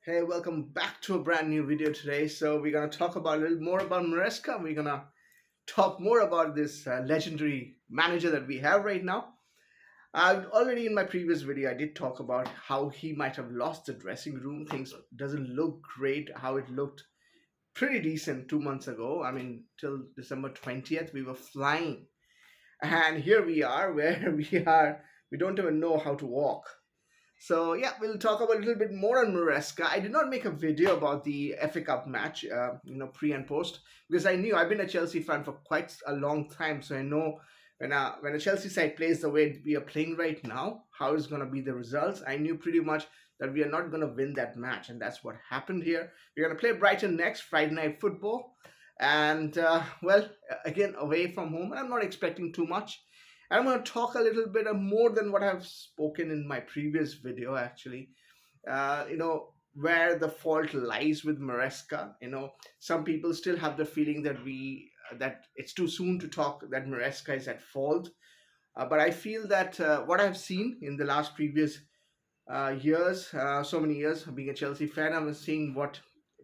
Hey, welcome back to a brand new video today. So we're gonna talk about a little more about Maresca. We're gonna talk more about this legendary manager that we have right now. I've already in my previous video I did talk about how he might have lost the dressing room. Things doesn't look great. How it looked pretty decent 2 months ago. I mean, till December 20th, we were flying, and here we are, where we are. We don't even know how to walk. So yeah, we'll talk about a little bit more on Maresca. I did not make a video about the FA Cup match, pre and post, because I knew I've been a Chelsea fan for quite a long time, so I know when a Chelsea side plays the way we are playing right now, how is going to be the results. I knew pretty much that we are not going to win that match, and that's what happened here. We're going to play Brighton next Friday night football, and again away from home. And I'm not expecting too much. I'm going to talk a little bit more than what I've spoken in my previous video, actually. Where the fault lies with Maresca. Some people still have the feeling that it's too soon to talk that Maresca is at fault. But I feel that what I've seen in the last previous years, so many years of being a Chelsea fan, I'm seeing what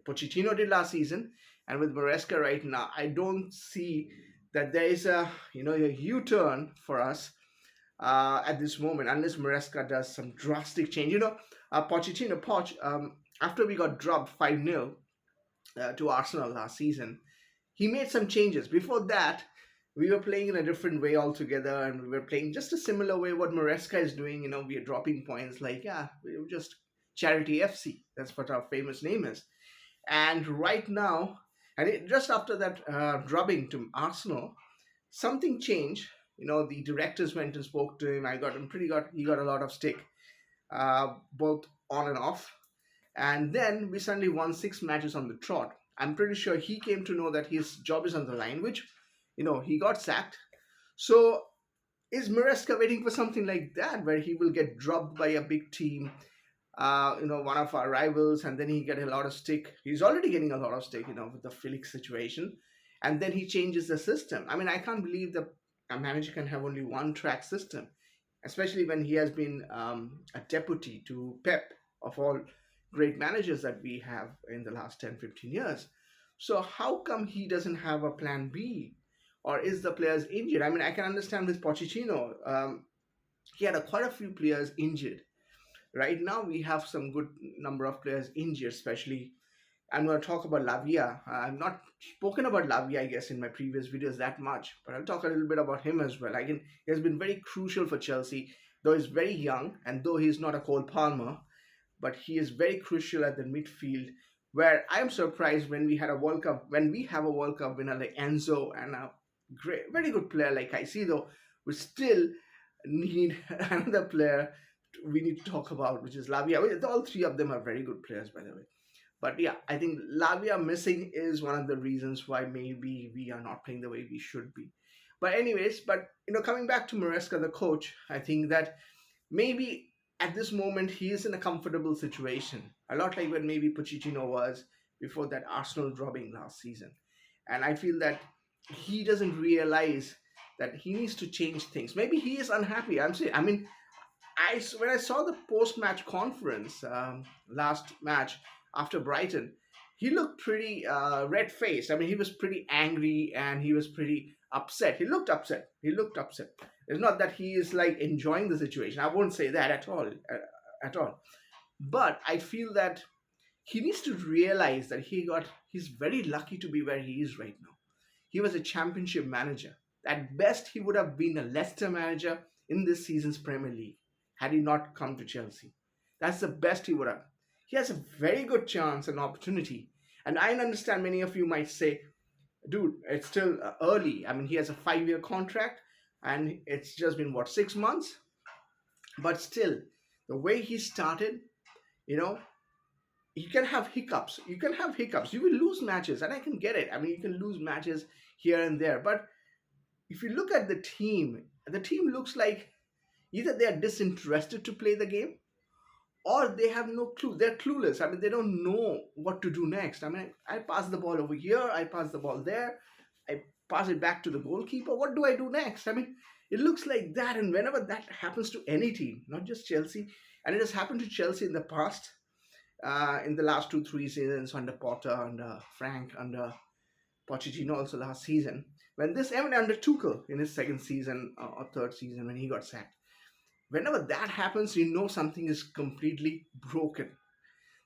Pochettino did last season, and with Maresca right now, I don't see that there is a U-turn for us at this moment, unless Maresca does some drastic change. Pochettino, after we got dropped 5-0 to Arsenal last season, he made some changes. Before that, we were playing in a different way altogether, and we were playing just a similar way what Maresca is doing. We are dropping points like, yeah, we were just Charity FC. That's what our famous name is. And right now, just after that dropping to Arsenal, something changed. The directors went and spoke to him. He got a lot of stick, both on and off. And then we suddenly won 6 matches on the trot. I'm pretty sure he came to know that his job is on the line, which, he got sacked. So is Maresca waiting for something like that, where he will get dropped by a big team, one of our rivals, and then he get a lot of stick? He's already getting a lot of stick, with the Felix situation, and then he changes the system. I mean, I can't believe that a manager can have only one track system, especially when he has been a deputy to Pep, of all great managers that we have in the last 10, 15 years. So how come he doesn't have a plan B? Or is the players injured? I mean, I can understand with Pochettino, he had quite a few players injured. Right now, we have some good number of players injured, especially. I'm going to talk about Lavia. I've not spoken about Lavia, I guess, in my previous videos that much, but I'll talk a little bit about him as well. Again, he has been very crucial for Chelsea, though he's very young, and though he's not a Cole Palmer, but he is very crucial at the midfield. Where I'm surprised when we have a World Cup winner like Enzo and a very good player like Caicedo, we still need another player we need to talk about, which is Lavia. All three of them are very good players, by the way. But yeah, I think Lavia missing is one of the reasons why maybe we are not playing the way we should be. But anyways, coming back to Maresca, the coach, I think that maybe at this moment he is in a comfortable situation, a lot like when maybe Pochettino was before that Arsenal dropping last season. And I feel that he doesn't realize that he needs to change things. Maybe he is unhappy. I'm saying, I mean, when I saw the post-match conference last match after Brighton, he looked pretty red-faced. I mean, he was pretty angry and he was pretty upset. He looked upset. It's not that he is like enjoying the situation. I won't say that at all, at all. But I feel that he needs to realize that he's very lucky to be where he is right now. He was a championship manager. At best, he would have been a Leicester manager in this season's Premier League had he not come to Chelsea. That's the best he would have. He has a very good chance and opportunity. And I understand many of you might say, dude, it's still early. I mean, he has a 5-year contract and it's just been, what, 6 months? But still, the way he started, you know, you can have hiccups. You will lose matches, and I can get it. I mean, you can lose matches here and there. But if you look at the team looks like either they are disinterested to play the game, or they have no clue. They're clueless. I mean, they don't know what to do next. I mean, I pass the ball over here, I pass the ball there, I pass it back to the goalkeeper. What do I do next? I mean, it looks like that. And whenever that happens to any team, not just Chelsea, and it has happened to Chelsea in the past, in the last 2 3 seasons under Potter, under Frank, under Pochettino also last season. When this even under Tuchel in his second season or third season when he got sacked, whenever that happens, you know something is completely broken.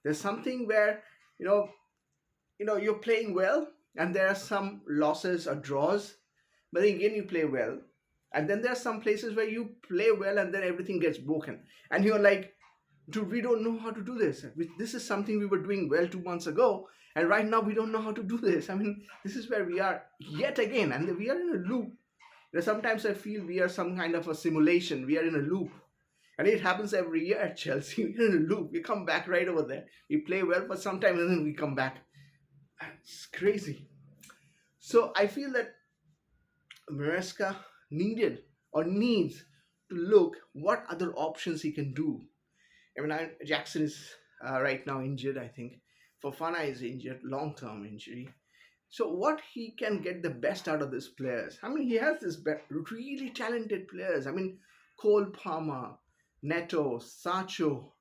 There's something where you know you're playing well, and there are some losses or draws, but then again you play well, and then there are some places where you play well and then everything gets broken, and you're like, dude, we don't know how to do this. This is something we were doing well 2 months ago, and right now we don't know how to do this. I mean, this is where we are yet again, and we are in a loop. Sometimes I feel we are some kind of a simulation. We are in a loop. And it happens every year at Chelsea. We're in a loop. We come back right over there. We play well for some time and then we come back. It's crazy. So I feel that Maresca needed or needs to look what other options he can do. I mean, Jackson is right now injured, I think. Fofana is injured, long term injury. So, what he can get the best out of these players? I mean, he has this really talented players. I mean, Cole Palmer, Neto, Sacho,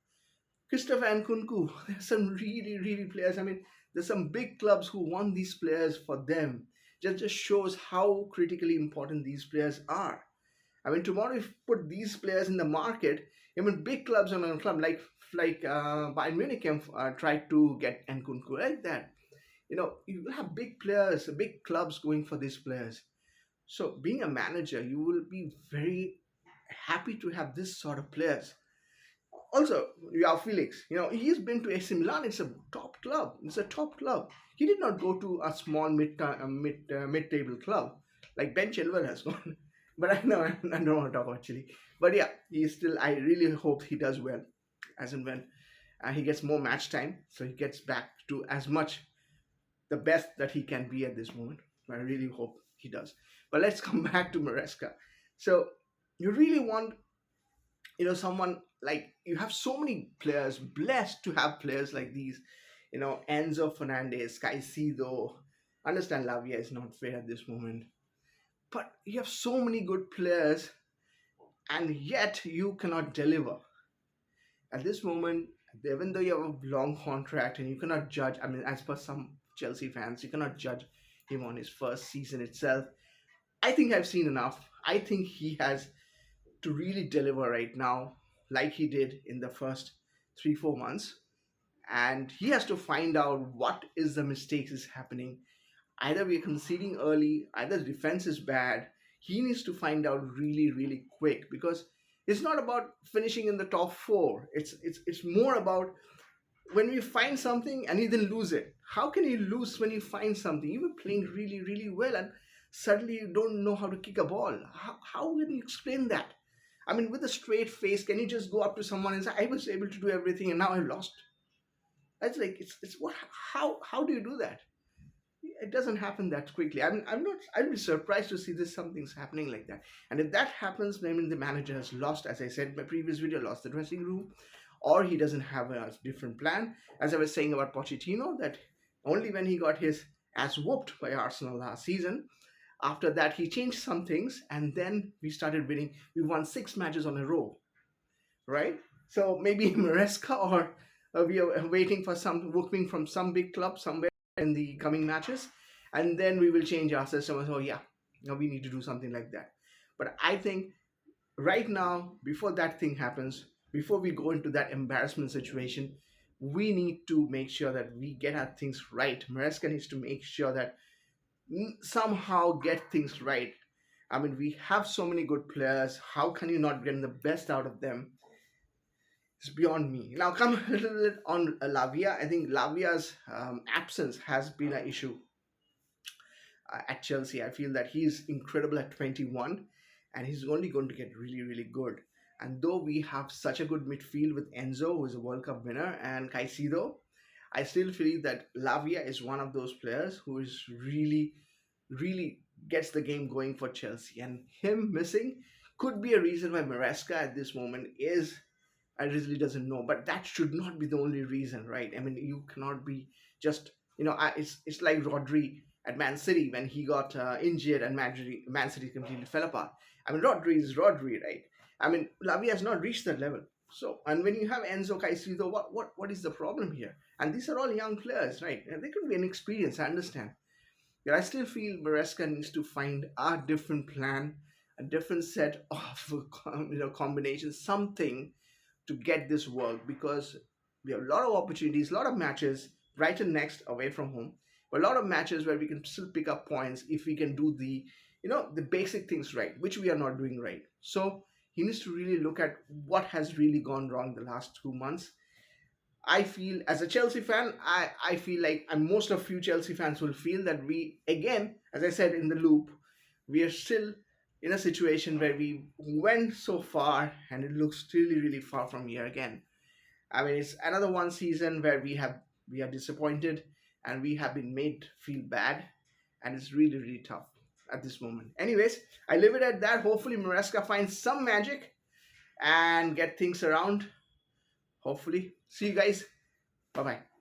Christopher Nkunku. There's some really, really players. I mean, there's some big clubs who want these players for them. Just shows how critically important these players are. I mean, tomorrow if you put these players in the market, even big clubs on a club like Bayern Munich can try to get Nkunku like that. You will have big players, big clubs going for these players. So being a manager, you will be very happy to have this sort of players. Also, you have Felix. He's been to AC Milan. It's a top club. It's a top club. He did not go to a small mid-table club like Ben Chilwell has gone. But I know I don't want to talk actually. But yeah, he's still. I really hope he does well, as and when he gets more match time, so he gets back to as much the best that he can be at this moment. I really hope he does. But let's come back to Maresca. So you really want, someone like you have so many players, blessed to have players like these. Enzo Fernandez, Caicedo. Understand Lavia is not fair at this moment, but you have so many good players, and yet you cannot deliver at this moment. Even though you have a long contract and you cannot judge, I mean, as per some Chelsea fans, you cannot judge him on his first season itself. I think I've seen enough. I think he has to really deliver right now, like he did in the first 3 4 months, and he has to find out what is the mistakes is happening. Either we're conceding early, either the defense is bad. He needs to find out really, really quick, because it's not about finishing in the top four. It's more about when we find something and you then lose it. How can you lose when you find something? You were playing really, really well and suddenly you don't know how to kick a ball. How can you explain that? I mean, with a straight face, can you just go up to someone and say, I was able to do everything and now I lost? That's like, it's what, how do you do that? It doesn't happen that quickly. I'm not. I'd be surprised to see this something's happening like that. And if that happens, then the manager has lost, as I said in my previous video, lost the dressing room, or he doesn't have a different plan. As I was saying about Pochettino, that only when he got his ass whooped by Arsenal last season, after that he changed some things, and then we started winning. We won 6 matches on a row, right? So maybe Maresca, or we are waiting for some whooping from some big club somewhere in the coming matches, and then we will change our system and say, oh yeah, now we need to do something like that. But I think right now, before that thing happens, before we go into that embarrassment situation, we need to make sure that we get our things right. Maresca needs to make sure that somehow get things right. I mean, we have so many good players. How can you not get the best out of them? It's beyond me. Now, come a little bit on Lavia. I think Lavia's absence has been an issue at Chelsea. I feel that he's incredible at 21, and he's only going to get really, really good. And though we have such a good midfield with Enzo, who is a World Cup winner, and Caicedo, I still feel that Lavia is one of those players who is really, really gets the game going for Chelsea. And him missing could be a reason why Maresca at this moment is, I really doesn't know, but that should not be the only reason, right? I mean, you cannot be just, it's like Rodri at Man City when he got injured and Man City completely fell apart. I mean, Rodri is Rodri, right? I mean, Lavia has not reached that level. So, and when you have Enzo Caicedo, what is the problem here? And these are all young players, right? And they could be inexperienced, I understand. But I still feel Maresca needs to find a different plan, a different set of combinations, something to get this work, because we have a lot of opportunities, a lot of matches. Brighton next away from home, but a lot of matches where we can still pick up points if we can do the basic things right, which we are not doing right. So he needs to really look at what has really gone wrong the last 2 months. I feel as a Chelsea fan, I feel like, and most of few Chelsea fans will feel that we again, as I said in the loop, we are still in a situation where we went so far and it looks really really far from here again. I mean, it's another one season where we are disappointed and we have been made feel bad, and it's really really tough at this moment. Anyways, I leave it at that. Hopefully, Maresca finds some magic and get things around. Hopefully, see you guys. Bye bye.